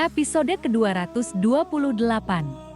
Episode ke-228.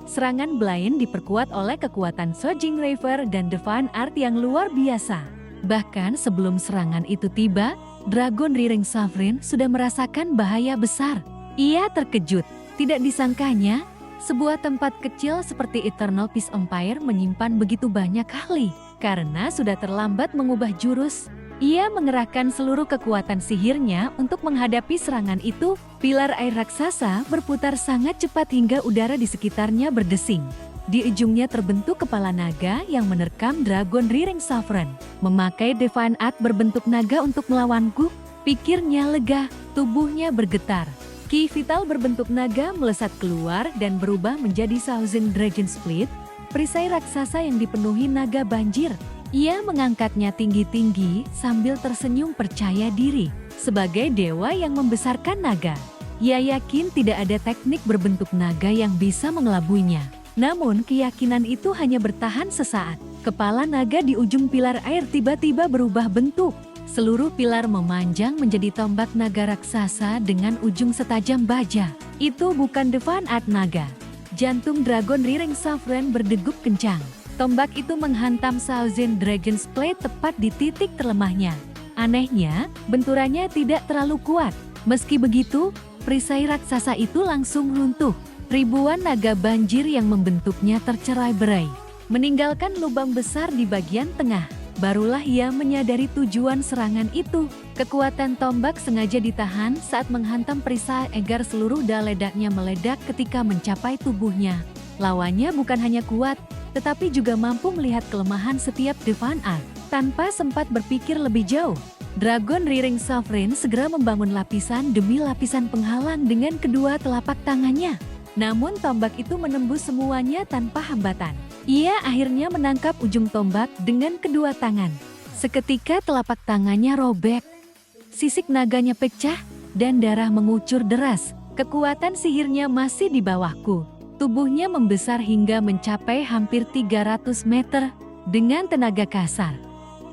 Serangan Blaine diperkuat oleh kekuatan Surging Reaver dan Divine Art yang luar biasa. Bahkan sebelum serangan itu tiba, Dragon Rearing Sovereign sudah merasakan bahaya besar. Ia terkejut. Tidak disangkanya, sebuah tempat kecil seperti Eternal Peace Empire menyimpan begitu banyak ahli. Karena sudah terlambat mengubah jurus, ia mengerahkan seluruh kekuatan sihirnya untuk menghadapi serangan itu. Pilar air raksasa berputar sangat cepat hingga udara di sekitarnya berdesing. Di ujungnya terbentuk kepala naga yang menerkam Dragon Rearing Sovereign. Memakai Divine Art berbentuk naga untuk melawanku, pikirnya lega, tubuhnya bergetar. Ki vital berbentuk naga melesat keluar dan berubah menjadi Thousand Dragon Split, perisai raksasa yang dipenuhi naga banjir. Ia mengangkatnya tinggi-tinggi sambil tersenyum percaya diri. Sebagai dewa yang membesarkan naga, ia yakin tidak ada teknik berbentuk naga yang bisa mengelabuinya. Namun keyakinan itu hanya bertahan sesaat. Kepala naga di ujung pilar air tiba-tiba berubah bentuk. Seluruh pilar memanjang menjadi tombak naga raksasa dengan ujung setajam baja. Itu bukan Divine Art naga. Jantung Dragon Rearing Sovereign berdegup kencang. Tombak itu menghantam Thousand Dragon Split tepat di titik terlemahnya. Anehnya, benturannya tidak terlalu kuat. Meski begitu, perisai raksasa itu langsung runtuh. Ribuan naga banjir yang membentuknya tercerai-berai, meninggalkan lubang besar di bagian tengah. Barulah ia menyadari tujuan serangan itu. Kekuatan tombak sengaja ditahan saat menghantam perisai agar seluruh daledaknya meledak ketika mencapai tubuhnya. Lawannya bukan hanya kuat, tetapi juga mampu melihat kelemahan setiap Divine Art. Tanpa sempat berpikir lebih jauh, Dragon Rearing Sovereign segera membangun lapisan demi lapisan penghalang dengan kedua telapak tangannya. Namun tombak itu menembus semuanya tanpa hambatan. Ia akhirnya menangkap ujung tombak dengan kedua tangan. Seketika telapak tangannya robek. Sisik naganya pecah dan darah mengucur deras. Kekuatan sihirnya masih di bawahku. Tubuhnya membesar hingga mencapai hampir 300 meter dengan tenaga kasar.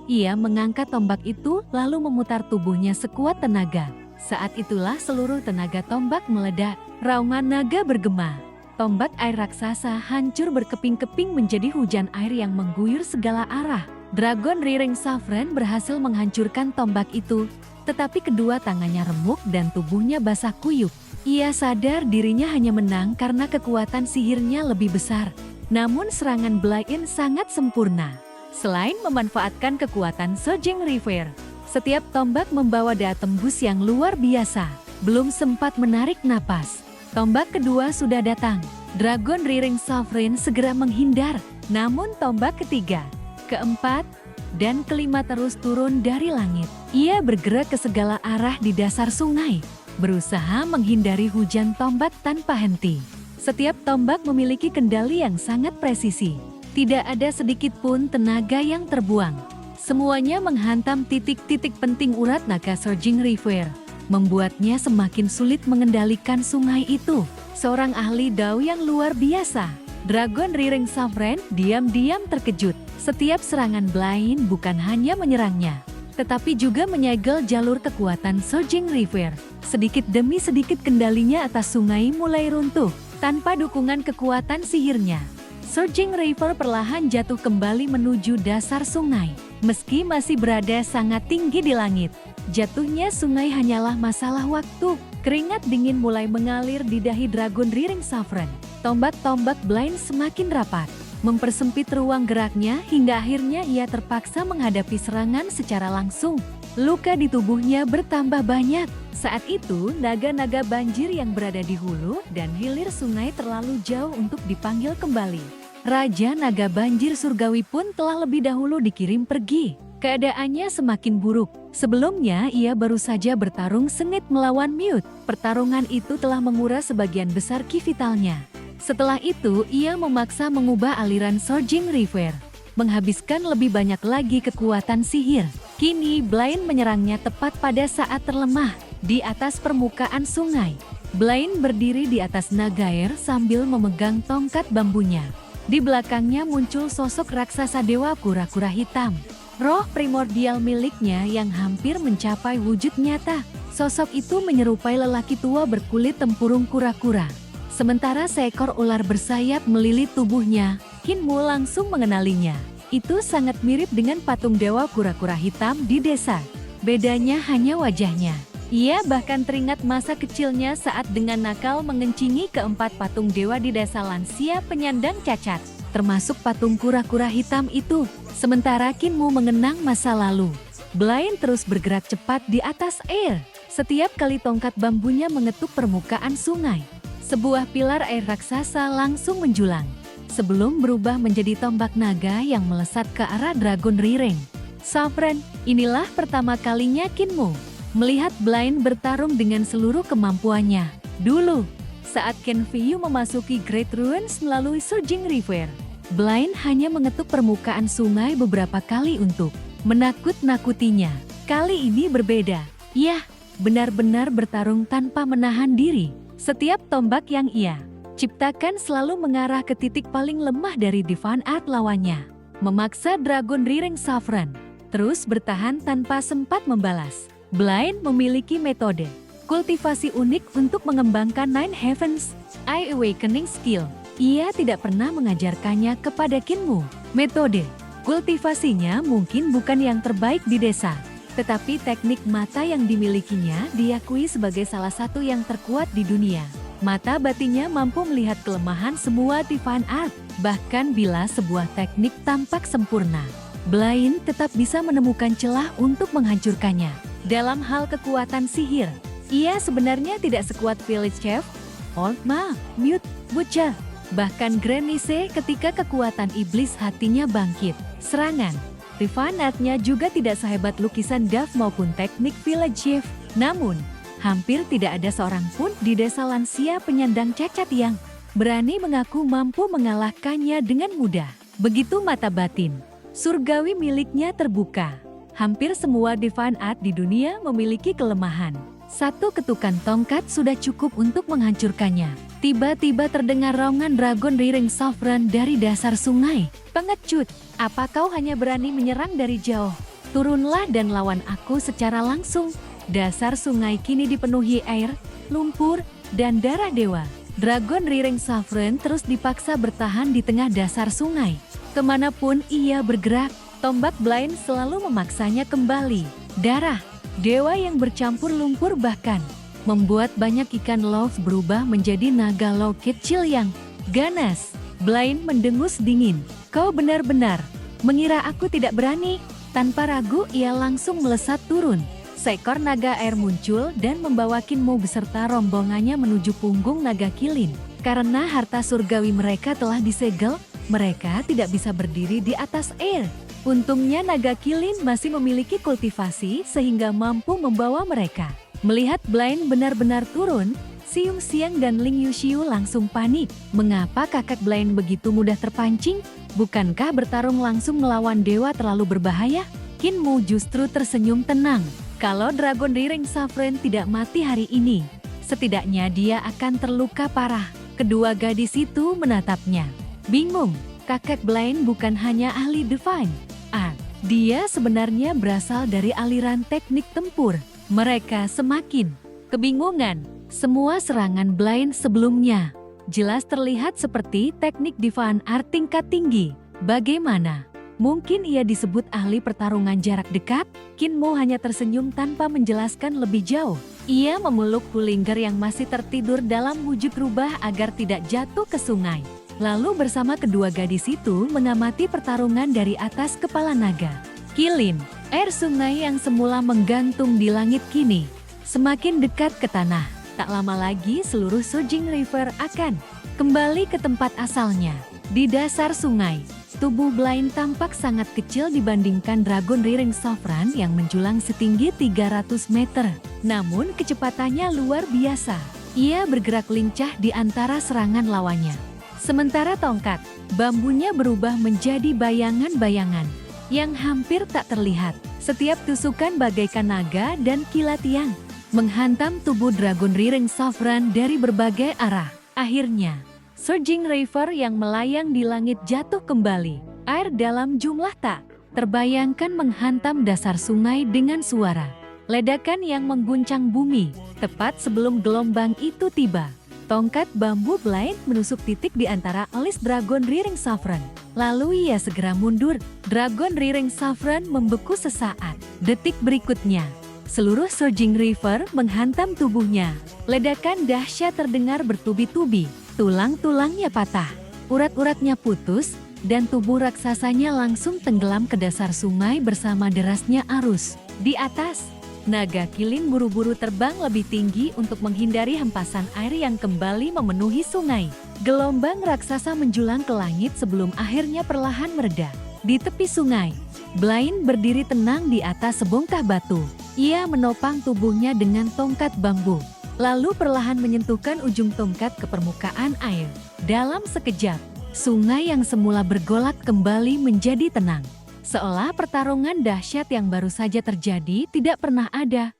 Ia mengangkat tombak itu lalu memutar tubuhnya sekuat tenaga. Saat itulah seluruh tenaga tombak meledak. Raungan naga bergema. Tombak air raksasa hancur berkeping-keping menjadi hujan air yang mengguyur segala arah. Dragon Rearing Sovereign berhasil menghancurkan tombak itu, tetapi kedua tangannya remuk dan tubuhnya basah kuyup. Ia sadar dirinya hanya menang karena kekuatan sihirnya lebih besar. Namun serangan Blaine sangat sempurna. Selain memanfaatkan kekuatan Surging Reaver, setiap tombak membawa daya tembus yang luar biasa. Belum sempat menarik napas, tombak kedua sudah datang. Dragon Rearing Sovereign segera menghindar. Namun tombak ketiga, keempat, dan kelima terus turun dari langit. Ia bergerak ke segala arah di dasar sungai, berusaha menghindari hujan tombak tanpa henti. Setiap tombak memiliki kendali yang sangat presisi. Tidak ada sedikit pun tenaga yang terbuang. Semuanya menghantam titik-titik penting urat naga Surging Reaver, membuatnya semakin sulit mengendalikan sungai itu. Seorang ahli Dao yang luar biasa, Dragon Rearing Sovereign diam-diam terkejut. Setiap serangan Blaine bukan hanya menyerangnya, tetapi juga menyegel jalur kekuatan Surging Reaver. Sedikit demi sedikit kendalinya atas sungai mulai runtuh. Tanpa dukungan kekuatan sihirnya, Surging Reaver perlahan jatuh kembali menuju dasar sungai. Meski masih berada sangat tinggi di langit, jatuhnya sungai hanyalah masalah waktu. Keringat dingin mulai mengalir di dahi Dragon Rearing Sovereign. Tombak-tombak Blaine semakin rapat, mempersempit ruang geraknya hingga akhirnya ia terpaksa menghadapi serangan secara langsung. Luka di tubuhnya bertambah banyak. Saat itu, naga-naga banjir yang berada di hulu dan hilir sungai terlalu jauh untuk dipanggil kembali. Raja Naga Banjir Surgawi pun telah lebih dahulu dikirim pergi. Keadaannya semakin buruk. Sebelumnya ia baru saja bertarung sengit melawan Mute. Pertarungan itu telah menguras sebagian besar ki vitalnya. Setelah itu ia memaksa mengubah aliran Surging Reaver, menghabiskan lebih banyak lagi kekuatan sihir. Kini Blaine menyerangnya tepat pada saat terlemah. Di atas permukaan sungai, Blaine berdiri di atas naga air sambil memegang tongkat bambunya. Di belakangnya muncul sosok raksasa dewa kura-kura hitam. Roh primordial miliknya yang hampir mencapai wujud nyata. Sosok itu menyerupai lelaki tua berkulit tempurung kura-kura. Sementara seekor ular bersayap melilit tubuhnya, Kinmu langsung mengenalinya. Itu sangat mirip dengan patung dewa kura-kura hitam di desa. Bedanya hanya wajahnya. Ia bahkan teringat masa kecilnya saat dengan nakal mengencingi keempat patung dewa di desa lansia penyandang cacat, termasuk patung kura-kura hitam itu. Sementara Kinmu mengenang masa lalu. Blaine terus bergerak cepat di atas air. Setiap kali tongkat bambunya mengetuk permukaan sungai, sebuah pilar air raksasa langsung menjulang, sebelum berubah menjadi tombak naga yang melesat ke arah Dragon Rireng. Sovereign, inilah pertama kalinya Kinmu melihat Blaine bertarung dengan seluruh kemampuannya. Dulu, saat Kenfiyu memasuki Great Ruins melalui Surging River, Blaine hanya mengetuk permukaan sungai beberapa kali untuk menakut-nakutinya. Kali ini berbeda. Yah, benar-benar bertarung tanpa menahan diri. Setiap tombak yang ia ciptakan selalu mengarah ke titik paling lemah dari Divine Art lawannya, memaksa Dragon Rireng Sovereign terus bertahan tanpa sempat membalas. Blaine memiliki metode kultivasi unik untuk mengembangkan Nine Heavens Eye Awakening Skill. Ia tidak pernah mengajarkannya kepada Kinmu. Metode kultivasinya mungkin bukan yang terbaik di desa, tetapi teknik mata yang dimilikinya diakui sebagai salah satu yang terkuat di dunia. Mata batinnya mampu melihat kelemahan semua Divine Art, bahkan bila sebuah teknik tampak sempurna, Blaine tetap bisa menemukan celah untuk menghancurkannya. Dalam hal kekuatan sihir, ia sebenarnya tidak sekuat Village Chef, Old Ma, Mute, Butcher, bahkan Granice ketika kekuatan iblis hatinya bangkit. Serangan Divine Art-nya juga tidak sehebat lukisan Duff maupun teknik Village Chef. Namun, hampir tidak ada seorang pun di desa lansia penyandang cacat yang berani mengaku mampu mengalahkannya dengan mudah. Begitu mata batin surgawi miliknya terbuka. Hampir semua Divine Art di dunia memiliki kelemahan. Satu ketukan tongkat sudah cukup untuk menghancurkannya. Tiba-tiba terdengar raungan Dragon Rireng Sovereign dari dasar sungai. Pengecut, apa kau hanya berani menyerang dari jauh? Turunlah dan lawan aku secara langsung. Dasar sungai kini dipenuhi air, lumpur, dan darah dewa. Dragon Rireng Sovereign terus dipaksa bertahan di tengah dasar sungai. Kemanapun ia bergerak, tombak Blaine selalu memaksanya kembali. Darah dewa yang bercampur lumpur bahkan membuat banyak ikan love berubah menjadi naga laut kecil yang ganas. Blaine mendengus dingin. Kau benar-benar mengira aku tidak berani? Tanpa ragu ia langsung melesat turun. Seekor naga air muncul dan membawa Kinmu beserta rombongannya menuju punggung naga kilin. Karena harta surgawi mereka telah disegel, mereka tidak bisa berdiri di atas air. Untungnya naga kilin masih memiliki kultivasi sehingga mampu membawa mereka. Melihat Blaine benar-benar turun, Siung Xiang dan Ling Yuxiu langsung panik. Mengapa kakak Blaine begitu mudah terpancing? Bukankah bertarung langsung melawan dewa terlalu berbahaya? Kinmu justru tersenyum tenang. Kalau Dragon Rireng Sovereign tidak mati hari ini, setidaknya dia akan terluka parah. Kedua gadis itu menatapnya. Bingung, kakek Blaine bukan hanya ahli Divine Art. Dia sebenarnya berasal dari aliran teknik tempur. Mereka semakin kebingungan. Semua serangan Blaine sebelumnya jelas terlihat seperti teknik Divine Art tingkat tinggi. Bagaimana mungkin ia disebut ahli pertarungan jarak dekat? Kinmu hanya tersenyum tanpa menjelaskan lebih jauh. Ia memeluk Hullinger yang masih tertidur dalam wujud rubah agar tidak jatuh ke sungai. Lalu bersama kedua gadis itu mengamati pertarungan dari atas kepala naga kilin. Air sungai yang semula menggantung di langit kini semakin dekat ke tanah. Tak lama lagi seluruh Surging River akan kembali ke tempat asalnya. Di dasar sungai, tubuh Blaine tampak sangat kecil dibandingkan Dragon Rireng Sovereign yang menjulang setinggi 300 meter. Namun kecepatannya luar biasa. Ia bergerak lincah di antara serangan lawannya. Sementara tongkat bambunya berubah menjadi bayangan-bayangan yang hampir tak terlihat. Setiap tusukan bagaikan naga dan kilat yang menghantam tubuh Dragon Rireng Sovereign dari berbagai arah. Akhirnya, Surging River yang melayang di langit jatuh kembali. Air dalam jumlah tak terbayangkan menghantam dasar sungai dengan suara Ledakan yang mengguncang bumi, tepat sebelum gelombang itu tiba. Tongkat bambu Blind menusuk titik di antara alis Dragon Rearing Saffron. Lalu ia segera mundur. Dragon Rearing Saffron membeku sesaat. Detik berikutnya, seluruh Surging River menghantam tubuhnya. Ledakan dahsyat terdengar bertubi-tubi. Tulang-tulangnya patah, urat-uratnya putus, dan tubuh raksasanya langsung tenggelam ke dasar sungai bersama derasnya arus. Di atas, naga kilin buru-buru terbang lebih tinggi untuk menghindari hempasan air yang kembali memenuhi sungai. Gelombang raksasa menjulang ke langit sebelum akhirnya perlahan mereda. Di tepi sungai, Blind berdiri tenang di atas sebongkah batu. Ia menopang tubuhnya dengan tongkat bambu, lalu perlahan menyentuhkan ujung tongkat ke permukaan air. Dalam sekejap, sungai yang semula bergolak kembali menjadi tenang. Seolah pertarungan dahsyat yang baru saja terjadi tidak pernah ada.